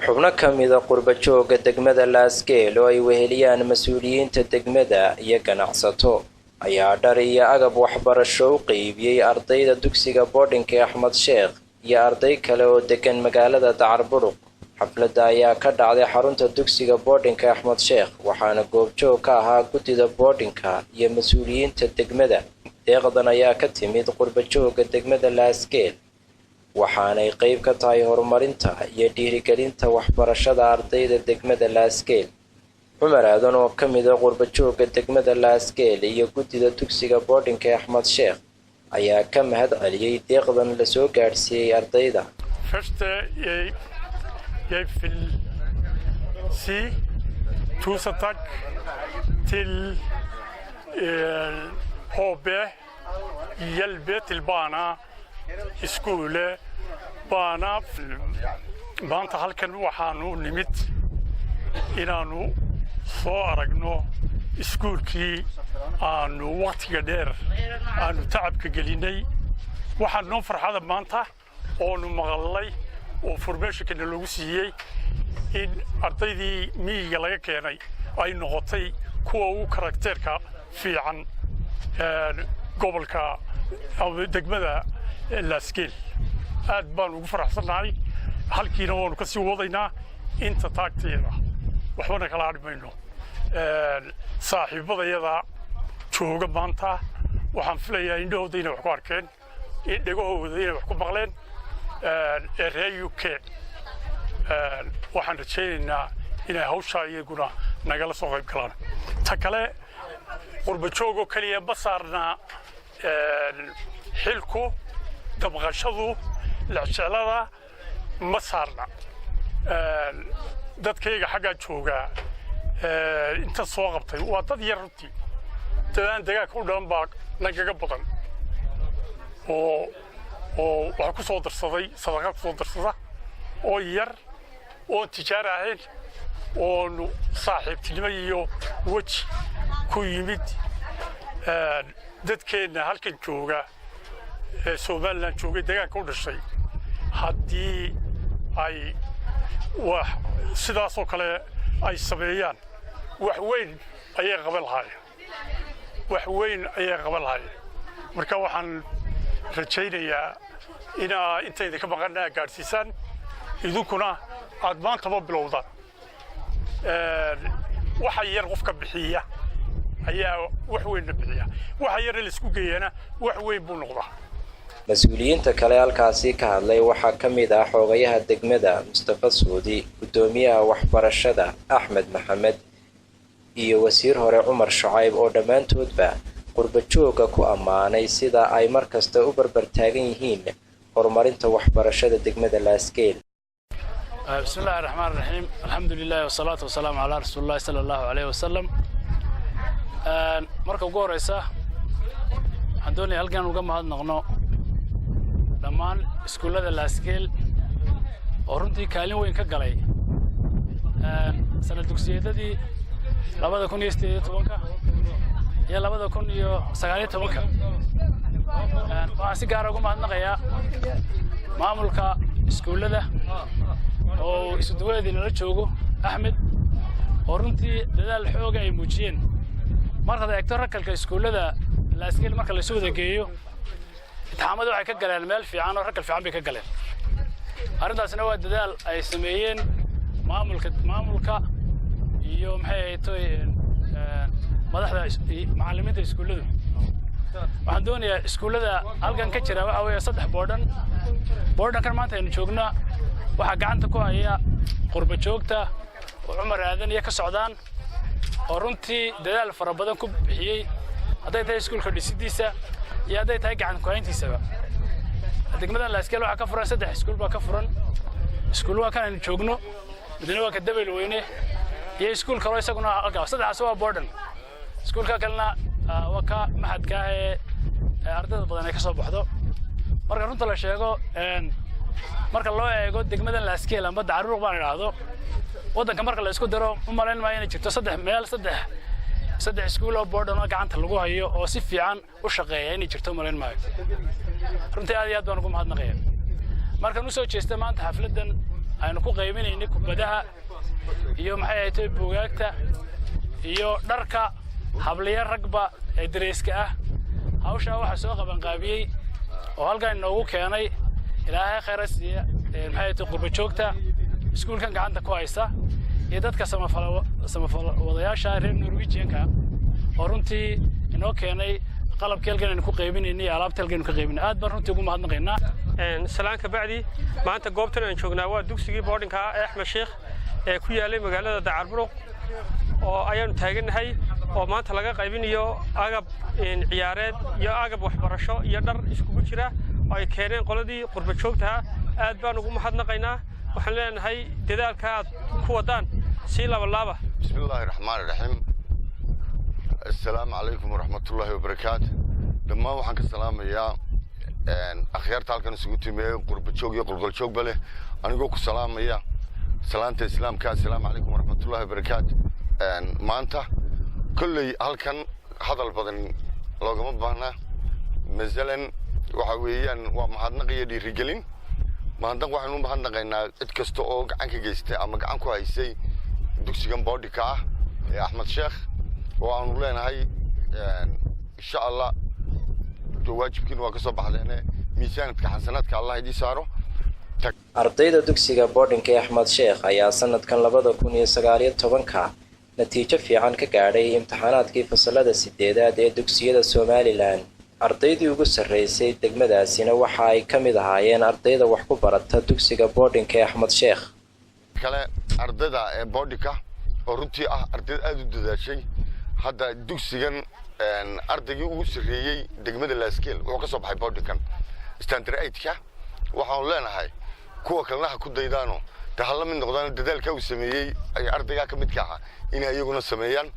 xubno ka mid ah qurba joogga degmada Laasgeel oo ay weheliyaan mas'uuliyiinta degmada iyo ganacsato ayaa dhar iyo agab waxbarasho u qaybiyay ardayda dugsiga boardingka Axmed Sheekh iyo arday kale oo degan magaalada Dacarburuq. xafladda ayaa ka dhacday xarunta dugsiga boardingka Axmed Sheekh waxaana goobjoog ka ahaa gudida boardingka iyo mas'uuliyiinta degmada. deeqdan ayaa ka timid qurba joogga degmada Laasgeel waxaanay qayb ka tahay horumarinta iyo dhiirigelinta waxbarashada ardayda degmada Laasgeel. Cumar Aadan oo ka mid ah qurba joogga degmada Laasgeel iyo gudida dugsiga boardingka Axmed Sheekh ayaa ka mahad celiyay deeqdan la soo gaarsiiyay ardayda. توسطك تل هوبه يلبت البانا اسكوله بانا بانت halkan waxaanu nimid inaanu soo aragno iskuulkii aanu waqtiga dheer aanu tacabka gelinay waxaan noo farxada maanta oo nu maqalay oo formation lagu siiyay in ardaydii miyiga laga keenay ay noqotay kuwa ugu karakteerka fiican gobolka degmada Laasgeel. aad baan ugu faraxsanahay halkiina waanu ka sii wadaynaa inta taagteeda waxbana kala hadhmayno. saaxiibadayada jooga maanta waxaan filayaa indhahooda inay wax ku arkeen dhegahooda inay wax ku maqleen reer UK waxaan rajaynaynaa inay hawshaa iyaguna nagala soo qayb galaan. ta kale qurba joogoo kaliya ma saarna xilku dabqashadu lacjelada ma saarna dadkayga xaggaa jooga inta soo qabtay waa dad yar runtii dadaan deegaanka u dhalan baa nagaga badan oo waxa ku soo darsaday sadaqa ku soo darsada oo yar oo tijaar ahayn oo saaxiibtinimo iyo waji ku yimid dadkeena halkan jooga Soomaaliland joogay deegaanka u dhashay haddii ay wax sidaas oo kale ay sameeyaan wax weyn ayay qaban lahaayeen marka waxaan rajaynayaa inaa intayda ka maqanaa gaarsiisaan idinkuna aad maantaba bilowdaan. waxa yar qofka bixiya ayaa wax weyn bixiya waxa yar la isku geeyana wax weyn buu noqdaa. mas'uuliyiinta kale halkaasi ka hadlay waxaa ka mid ah xogayaha degmada Mustafa Suudi, gudoomiyaha waxbarashada Axmed Maxamed iyo wasiir hore Cumar Shucayb oo dhamaantoodba qurba joogga ku ammaanay sida ay markasta u barbar taagan yihiin horumarinta waxbarashada degmada Laasgeel. بسم الله الرحمن الرحيم الحمد لله والصلاة والسلام على رسول الله صلى الله عليه وسلم. marka ugu horeysa waxaan doonayaa halkan uga mahadnaqno dhammaan iskuulada Laasgeel oo runtii kaalin weyn ka galay sanad dugsiyeedadii 2018 iyo 2019. waxaan si gaar ah uga mahadnaqayaa maamulka iskuulada oo isu duweedina la joogo Axmed oo runtii dadaal xoog ay muujiyeen marka eegto rakalka iskuulada Laasgeel marka la soo wadageeyo imtixaamadu waxay ka galeen meel fiican oo rakal fiican bay ka galeen. arrintaasna waa dadaal ay sameeyeen maamulka iyo maxay tahay madaxda macallimiinta iskuulada. waxaan doonayaa iskuulada halkan ka jira waxa weeye 3 boardkan maanta aynu joognaa waxa gacanta ku haya qurba joogta oo Cumar Aadan iyo ka socdaan oo runtii dadaal fara badan ku bixiyay hadday tahay iskuulka dhisidiisa iyo hadday tahay gacan ku hayntiisaba. degmada Laasgeel waxa ka furan 3 iskuul baa ka furan. iskuul waa kan aynu joogno midna waa ka Dabeel Weyne iyo iskuul kale isaguna halkaas 3 waa boardan. iskuulka kalena waa ka maxadka ardayda badan ay ka soo baxdo. marka runta la sheego marka loo eego degmada Laasgeel ama Dacarburuq baan iraahdo wadanka marka la isku daro u malayn ma inay jirto 3 iskuul oo boardan oo gacanta lagu hayo oo si fiican u shaqeeya inay jirto malayn ma runtii aad iyo aad baan ugu mahadnaqayaa. marka nu soo jeestay maanta xafladan aynu ku qaybinaynay kubadaha iyo maxay ahayd buugaagta iyo dharka habliya ragba ee dareyska ah hawsha waxa soo qaban qaabiyay oo halkan inoogu keenay ilaahay khayr siiya maxay ahayd qurba joogta iskuulkan gacanta ku haysta iyo dadka samafalwadayaasha reer Norwegian-ka oo runtii inoo keenay qalabka halkan ku qaybinaynay alaabta halkan ku qaybinaynay aad baan runtii ugu mahadnaqaynaa salaanka bacdi maanta goobtan aan joognaa waa dugsigii boardingka Axmed Sheekh ee ku yaalay magaalada Dacarburuq oo ayaan taaganahay oo maanta laga qaybinayo agab ciyaareed iyo agab waxbarasho iyo dhar isku jira oo ay keeneen qoladii qurba joogta aad baan ugu mahadnaqaynaa waxaan leenahay dadaalka aad ku wadaan si laba bismillaahir rahmaanir rahiim assalaamu calaykum waraxmatullaahi wabarakaatuh dhammaan waxaan ka salaamayaa akhyaarta halkan isugu timay qurba joog iyo qolqol joog bale anigoo ku salaamaya salaanta islaamka assalaamu calaykum waraxmatullaahi wabarakaatuh maanta kulley halkan hadal badan loogama baahna masalan waxa weeyaan waa mahadnaq iyo dhiirigelin mahadnaq waxaanu mahadnaqaynaa cid kasta oo gacan ka geystay ama gacan ku haysay dugsigan boardingka ah ee Axmed Sheekh oo aanu leenahay insha Allah waajibkiina waa ka soo baxdeen miisaanka xasanaadka Allah idin saaro ardayda dugsiga boardingka ee Axmed Sheekh ayaa sanadkan 2019 natiijo fiican ka gaadhay imtixaanaadkii fasalada 8aad ee dugsiyada Somaliland ardaydii ugu sareysay degmadaasina waxa ay kamid ahaayeen ardayda wax ku barata dugsiga boardingka ee Axmed Sheekh kale ardayda ee boardingka oo runtii ah arday aad u dadaashay hadda dugsigan ardaygii ugu sareeyay degmada Laskeel wuxuu ka soo baxay boardingkan standard 8ka waxaan leenahay kuwa kalena ku daydaano taxallam noqdaan dadaalka uu sameeyay ay ardayga ka mid ka ah in ay iyaguna sameeyaan